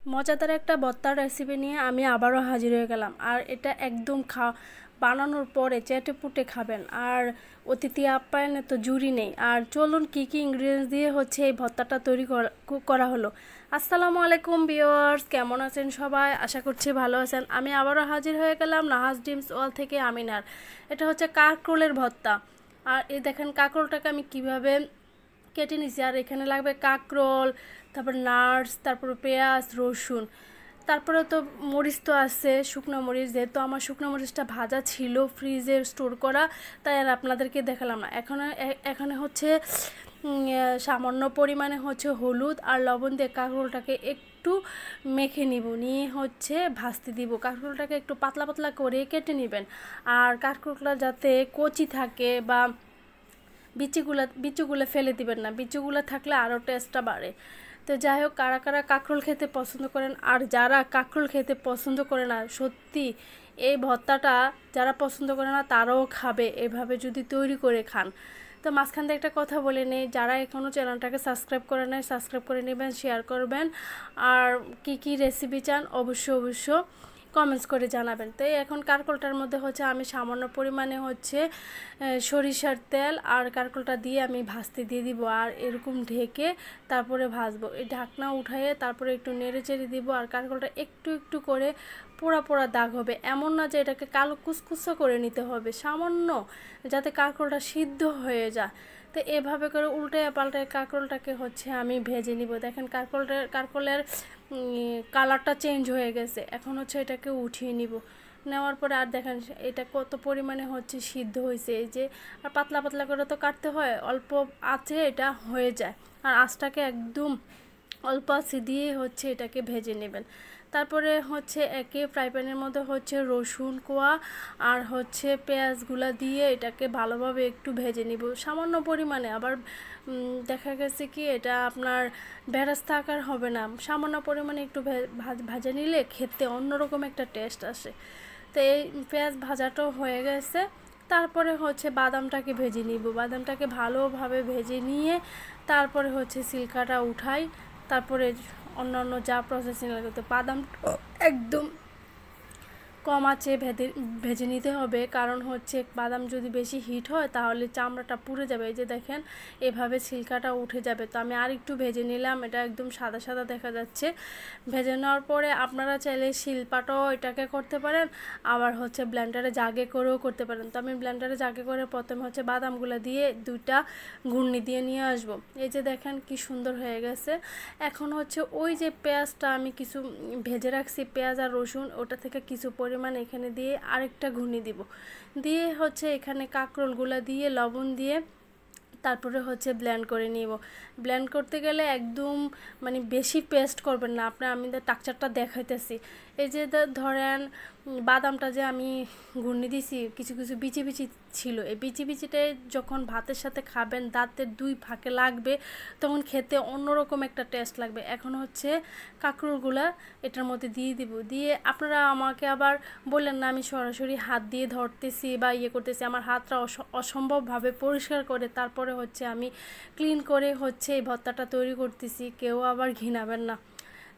মজাদার একটা ভর্তার রেসিপি নিয়ে আমি আবারও হাজির হয়ে গেলাম। আর এটা একদম বানানোর পরে চেটে পুটে খাবেন, আর অতিথি আপ্যায়নে তো জুড়ি নেই। আর চলুন কি কি ইনগ্রিডিয়েন্টস দিয়ে হচ্ছে এই ভর্তাটা তৈরি করা হলো। আসসালামু আলাইকুম ভিউয়ার্স, কেমন আছেন সবাই? আশা করছি ভালো আছেন। আমি আবারও হাজির হয়ে গেলাম নাহাস ডিমস ওয়াল থেকে আমিনার। এটা হচ্ছে কাঁকরোলের ভর্তা। আর এই দেখেন কাঁকরোলটাকে আমি কিভাবে কেটে নিছি। আর এখানে লাগবে কাঁকরোল, তারপর নাটস, তারপর পেঁয়াজ, রসুন, তারপরে তো মরিচ তো আছে, শুকনো মরিচ। যেহেতু আমার শুকনো মরিচটা ভাজা ছিল ফ্রিজে স্টোর করা, তাই আর আপনাদেরকে দেখালাম না। এখানে হচ্ছে সামান্য পরিমাণে হচ্ছে হলুদ আর লবণ দিয়ে কাঁকরোলটাকে একটু মেখে নিব, নিয়ে হচ্ছে ভাজতে দিব। কাঁকরোলটাকে একটু পাতলা পাতলা করে কেটে নেবেন। আর কাঁকরোলটা যাতে কচি থাকে বা বিচিগুলো ফেলে দিবেন না, বিচিগুলো থাকলে আরও টেস্টটা বাড়ে। তো যাই হোক, কারা কারা কাঁকরোল খেতে পছন্দ করেন, আর যারা কাঁকরোল খেতে পছন্দ করে না, সত্যি এই ভর্তাটা যারা পছন্দ করে না তারাও খাবে এভাবে যদি তৈরি করে খান। তো মাঝখান থেকে একটা কথা বলে নেই, যারা এখনও চ্যানেলটাকে সাবস্ক্রাইব করে নেয় সাবস্ক্রাইব করে নেবেন, শেয়ার করবেন। আর কি কি রেসিপি চান অবশ্য কমেন্টস করে জানাবেন। তো এখন কাঁকরোলটার মধ্যে হচ্ছে আমি সামান্য পরিমাণে হচ্ছে সরিষার তেল আর কাঁকরোলটা দিয়ে আমি ভাজতে দিয়ে দিব। আর এরকম ঢেকে তারপরে ভাজবো। এই ঢাকনা উঠাইয়ে তারপরে একটু নেড়ে চেড়ে দিব। আর কাঁকরোলটা একটু একটু করে পোড়া পোড়া দাগ হবে, এমন না যে এটাকে কালো কুচকুচো করে নিতে হবে, সামান্য যাতে কাঁকরোলটা সিদ্ধ হয়ে যায়। তো এভাবে করে উল্টে পাল্টে কাঁকরোলটাকে হচ্ছে আমি ভেজে নিব। দেখেন কাঁকরোলের কালারটা চেঞ্জ হয়ে গেছে। এখন হচ্ছে এটাকে উঠিয়ে নিব। নেওয়ার পরে আর দেখেন এটা কত পরিমাণে হচ্ছে সিদ্ধ হয়েছে। এই যে, আর পাতলা পাতলা করে তো কাটতে হয়, অল্প আছে এটা হয়ে যায়। আর আঁচটাকে একদম অল্প আছে দিয়ে হচ্ছে এটাকে ভেজে নেবেন। তারপরে হচ্ছে একে ফ্রাই প্যানের মধ্যে হচ্ছে রসুন কোয়া আর হচ্ছে পেঁয়াজগুলা দিয়ে এটাকে ভালোভাবে একটু ভেজে নিব সামান্য পরিমাণে। আবার দেখা গেছে কি এটা আপনার বেরেস্তা আকার হবে না, সামান্য পরিমাণে একটু ভাজে নিলে খেতে অন্যরকম একটা টেস্ট আসে। তো এই পেঁয়াজ ভাজাটাও হয়ে গেছে। তারপরে হচ্ছে বাদামটাকে ভেজে নিব। বাদামটাকে ভালোভাবে ভেজে নিয়ে তারপরে হচ্ছে সিলকাটা উঠাই। তারপরে অন্যান্য যা প্রসেসিং লাগে, তো বাদাম একদম কম আঁচে ভেজে নিতে হবে। কারণ হচ্ছে বাদাম যদি বেশি হিট হয় তাহলে চামড়াটা পুড়ে যাবে। এই যে দেখেন এভাবে ছিলকাটা উঠে যাবে। তো আমি আর একটু ভেজে নিলাম, এটা একদম সাদা সাদা দেখা যাচ্ছে। ভেজে নেওয়ার পরে আপনারা চাইলে শিলপাটাও এটাকে করতে পারেন, আবার হচ্ছে ব্লেন্ডারে জাগে করেও করতে পারেন। তো আমি ব্লেন্ডারে জাগে করে প্রথমে হচ্ছে বাদামগুলো দিয়ে দুইটা ঘূর্ণি দিয়ে নিয়ে আসবো। এই যে দেখেন কি সুন্দর হয়ে গেছে। এখন হচ্ছে ওই যে পেঁয়াজটা আমি কিছু ভেজে রাখছি, পেঁয়াজ আর রসুন, ওটা থেকে কিছু পরিমাণ এখানে দিয়ে আরেকটা ঘূর্ণি দিব। দিয়ে হচ্ছে এখানে কাঁকরোলগুলো দিয়ে লবণ দিয়ে তারপরে হচ্ছে ব্লেন্ড করে নিব। ব্লেন্ড করতে গেলে একদম মানে বেশি পেস্ট করবেন না আপনি, আমি টাকচারটা দেখাইতেছি। এই যে ধরেন বাদামটা যে আমি ঘূর্ণি দিছি, কিছু কিছু বিচি বিচি ছিল, এই বিচি বিচিটাই যখন ভাতের সাথে খাবেন দাঁতের দুই ফাঁকে লাগবে, তখন খেতে অন্যরকম একটা টেস্ট লাগবে। এখন হচ্ছে কাঁকরোলগুলা এটার মধ্যে দিয়ে দিব। দিয়ে আপনারা আমাকে আবার বললেন না আমি সরাসরি হাত দিয়ে ধরতেছি বা করতেছি, আমার হাতটা অসম্ভবভাবে পরিষ্কার করে তারপরে হচ্ছে আমি ক্লিন করে হচ্ছে এই ভর্তাটা তৈরি করতেছি, কেউ আবার ঘৃণাবেন না।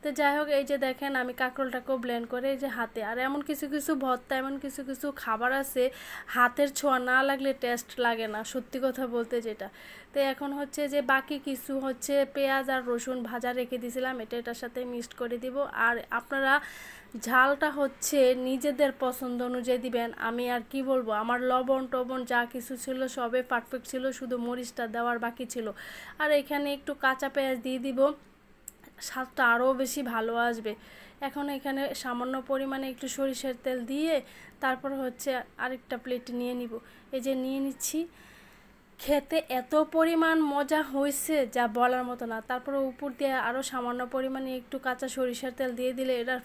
তো যাই হোক, এই যে দেখেন আমি কাঁকরোলটাকেও ব্লেন্ড করে এই যে হাতে। আর এমন কিছু কিছু ভর্তা, এমন কিছু কিছু খাবার আছে হাতের ছোঁয়া না লাগলে টেস্ট লাগে না, সত্যি কথা বলতে যেটা। তো এখন হচ্ছে যে বাকি কিছু হচ্ছে পেঁয়াজ আর রসুন ভাজা রেখে দিয়েছিলাম, এটার সাথে মিক্সড করে দিব। আর আপনারা ঝালটা হচ্ছে নিজেদের পছন্দ অনুযায়ী দিবেন। আমি আর কি বলবো, আমার লবণ টবণ যা কিছু ছিল সবে পারফেক্ট ছিল, শুধু মরিচটা দেওয়ার বাকি ছিল। আর এখানে একটু কাঁচা পেঁয়াজ দিয়ে দিব, স্বাদটা আরও বেশি ভালো আসবে। এখন এখানে সামান্য পরিমাণে একটু সরিষার তেল দিয়ে তারপর হচ্ছে আরেকটা প্লেট নিয়ে নিব। এই যে নিয়ে নিচ্ছি। খেতে এত পরিমাণ মজা হয়েছে যা বলার মতো না। তারপরে উপর দিয়ে আরও সামান্য পরিমাণে একটু কাঁচা সরিষার তেল দিয়ে দিলে এটার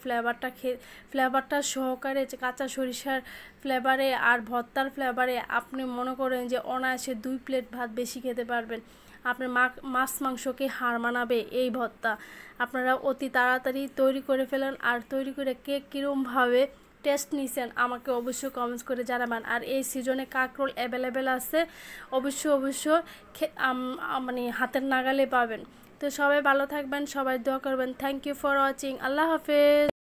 ফ্লেভারটা সহকারে কাঁচা সরিষার ফ্লেভারে আর ভর্তার ফ্লেভারে আপনি মনে করেন যে অনায়াসে 2 প্লেট ভাত বেশি খেতে পারবেন। আপনার মাছ মাংসকে হার মানাবে এই ভর্তা। আপনারা অতি তাড়াতাড়ি তৈরি করে ফেলেন। আর তৈরি করে কে কীরকমভাবে টেস্ট নিছেন আমাকে অবশ্যই কমেন্টস করে জানাবেন। আর এই সিজনে কাঁকরোল অ্যাভেলেবেল আছে, অবশ্যই মানে হাতের নাগালে পাবেন। তো সবাই ভালো থাকবেন, সবাই দোয়া করবেন। Thank you for watching. আল্লাহ হাফেজ।